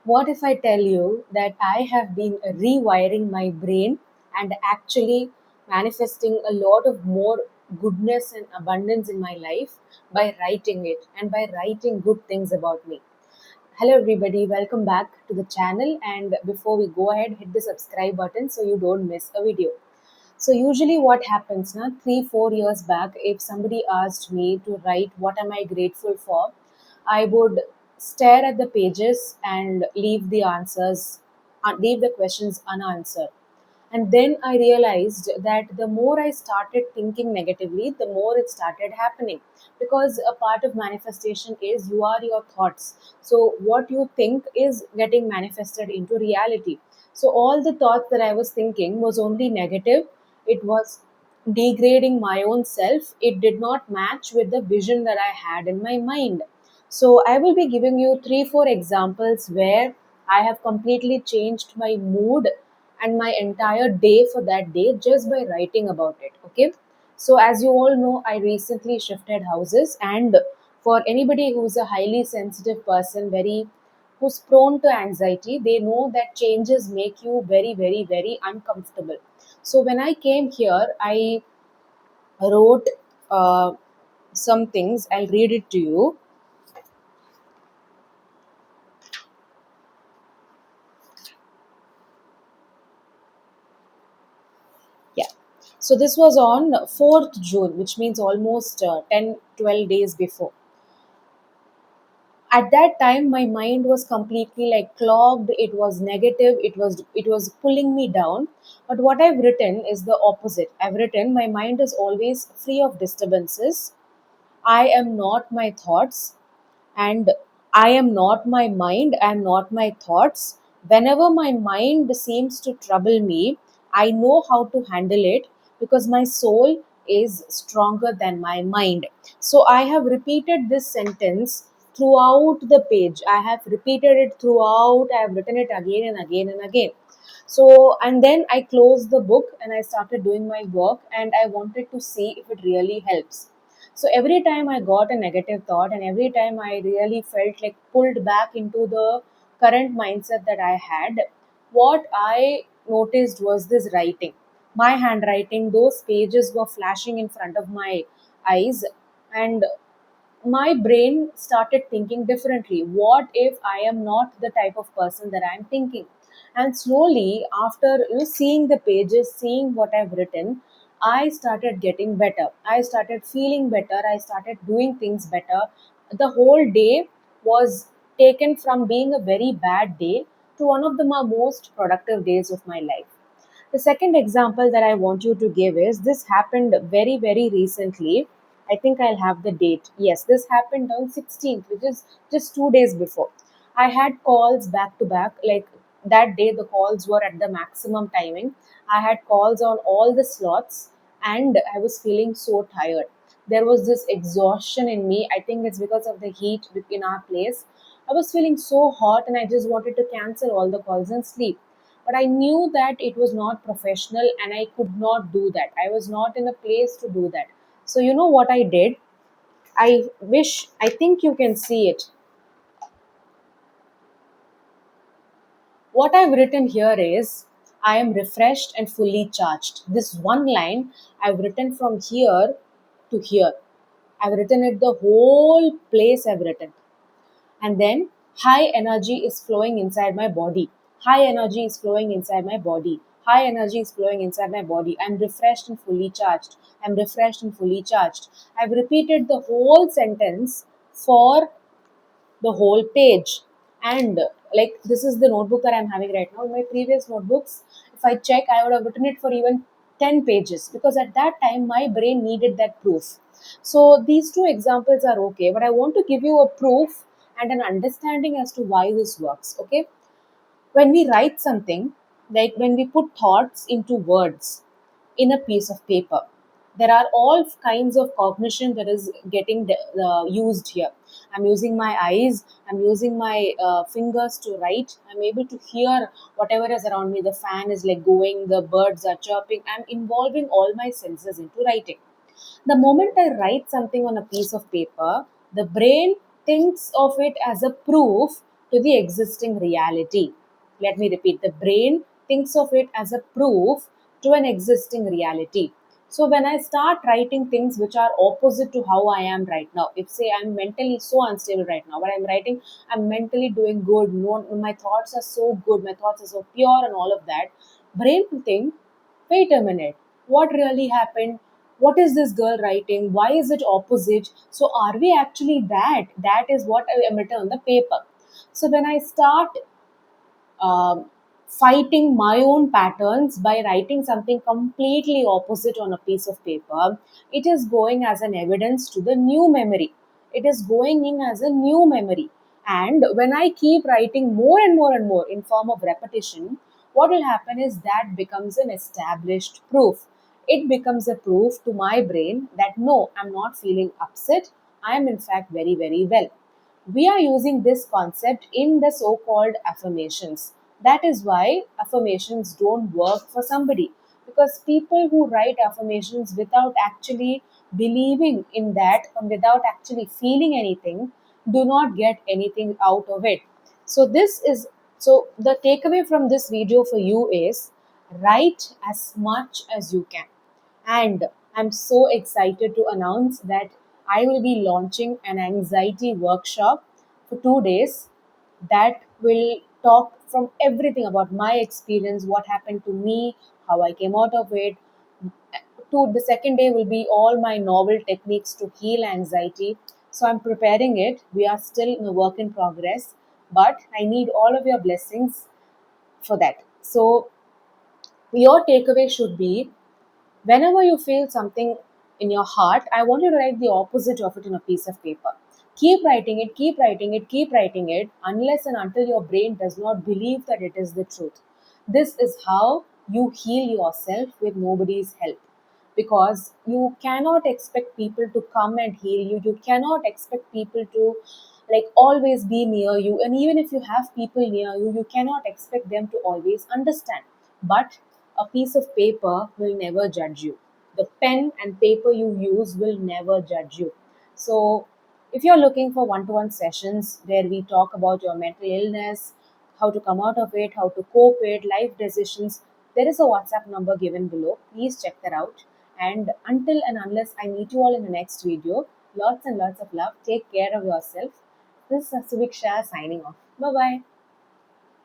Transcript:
What if I tell you that I have been rewiring my brain and actually manifesting a lot of more goodness and abundance in my life by writing it and by writing good things about me? Hello, everybody, welcome back to the channel. And before we go ahead, hit the subscribe button so you don't miss a video. So, usually, what happens now, 3, 4 years back, if somebody asked me to write what am I grateful for, I would stare at the pages and leave the questions unanswered. And then I realized that the more I started thinking negatively, the more it started happening. Because a part of manifestation is you are your thoughts. So, what you think is getting manifested into reality. So, all the thoughts that I was thinking was only negative. It was degrading my own self. It did not match with the vision that I had in my mind. So, I will be giving you 3, 4 examples where I have completely changed my mood and my entire day for that day just by writing about it. Okay. So, as you all know, I recently shifted houses, and for anybody who's a highly sensitive person, who's prone to anxiety, they know that changes make you very, very, very uncomfortable. So, when I came here, I wrote some things. I'll read it to you. Yeah. So, this was on 4th June, which means almost 10, 12 days before. At that time my mind was completely like clogged. It was negative. It was pulling me down. But what I've written is the opposite. I've written my mind is always free of disturbances. I am not my thoughts, and I am not my mind, I am not my thoughts. Whenever my mind seems to trouble me, I know how to handle it because my soul is stronger than my mind. So I have repeated this sentence throughout the page. I have repeated it throughout, I have written it again and again and again. So, and then I closed the book and I started doing my work, and I wanted to see if it really helps. So every time I got a negative thought, and every time I really felt like pulled back into the current mindset that I had, what I noticed was this writing. My handwriting, those pages were flashing in front of my eyes, and my brain started thinking differently. What if I am not the type of person that I'm thinking? And slowly, after seeing the pages, seeing what I've written, I started getting better. I started feeling better. I started doing things better. The whole day was taken from being a very bad day to one of the most productive days of my life. The second example that I want you to give is this happened very, very recently. I think I'll have the date. Yes, this happened on 16th, which is just 2 days before. I had calls back to back. Like that day, the calls were at the maximum timing. I had calls on all the slots, and I was feeling so tired. There was this exhaustion in me. I think it's because of the heat in our place. I was feeling so hot, and I just wanted to cancel all the calls and sleep. But I knew that it was not professional and I could not do that. I was not in a place to do that. So, you know what I did? I think you can see it. What I've written here is I am refreshed and fully charged. This one line I've written from here to here. I've written it the whole place I've written. And then high energy is flowing inside my body. High energy is flowing inside my body. High energy is flowing inside my body. I'm refreshed and fully charged. I'm refreshed and fully charged. I've repeated the whole sentence for the whole page. And like this is the notebook that I'm having right now. In my previous notebooks, if I check, I would have written it for even 10 pages because at that time my brain needed that proof. So these two examples are okay, but I want to give you a proof and an understanding as to why this works. Okay, when we write something, like when we put thoughts into words in a piece of paper, there are all kinds of cognition that is getting used here. I'm using my eyes, I'm using my fingers to write. I'm able to hear whatever is around me. The fan is like going, the birds are chirping. I'm involving all my senses into writing. The moment I write something on a piece of paper, the brain thinks of it as a proof to the existing reality. Let me repeat, the brain thinks of it as a proof to an existing reality. So when I start writing things which are opposite to how I am right now, if say I'm mentally so unstable right now, but I'm writing, I'm mentally doing good, no, my thoughts are so good, my thoughts are so pure and all of that, brain will think, wait a minute, what really happened? What is this girl writing? Why is it opposite? So are we actually that? That is what I am written on the paper. So when I start um, fighting my own patterns by writing something completely opposite on a piece of paper, it is going as an evidence to the new memory. It is going in as a new memory. And when I keep writing more and more and more in form of repetition, what will happen is that becomes an established proof. It becomes a proof to my brain that no, I'm not feeling upset. I am in fact very, very well. We are using this concept in the so called affirmations. That is why affirmations don't work for somebody, because people who write affirmations without actually believing in that and without actually feeling anything do not get anything out of it. So, this is so the takeaway from this video for you is write as much as you can. And I'm so excited to announce that I will be launching an anxiety workshop for 2 days that will talk from everything about my experience, what happened to me, how I came out of it. To the second day will be all my novel techniques to heal anxiety. So I'm preparing it. We are still in a work in progress, but I need all of your blessings for that. So your takeaway should be, whenever you feel something in your heart, I want you to write the opposite of it on a piece of paper. Keep writing it, keep writing it, keep writing it, unless and until your brain does not believe that it is the truth. This is how you heal yourself with nobody's help. Because you cannot expect people to come and heal you. You cannot expect people to like always be near you. And even if you have people near you, you cannot expect them to always understand. But a piece of paper will never judge you. The pen and paper you use will never judge you. So, if you're looking for one to one sessions where we talk about your mental illness, how to come out of it, how to cope with life decisions, there is a WhatsApp number given below. Please check that out. And until and unless I meet you all in the next video, lots and lots of love. Take care of yourself. This is Suviksha signing off. Bye bye.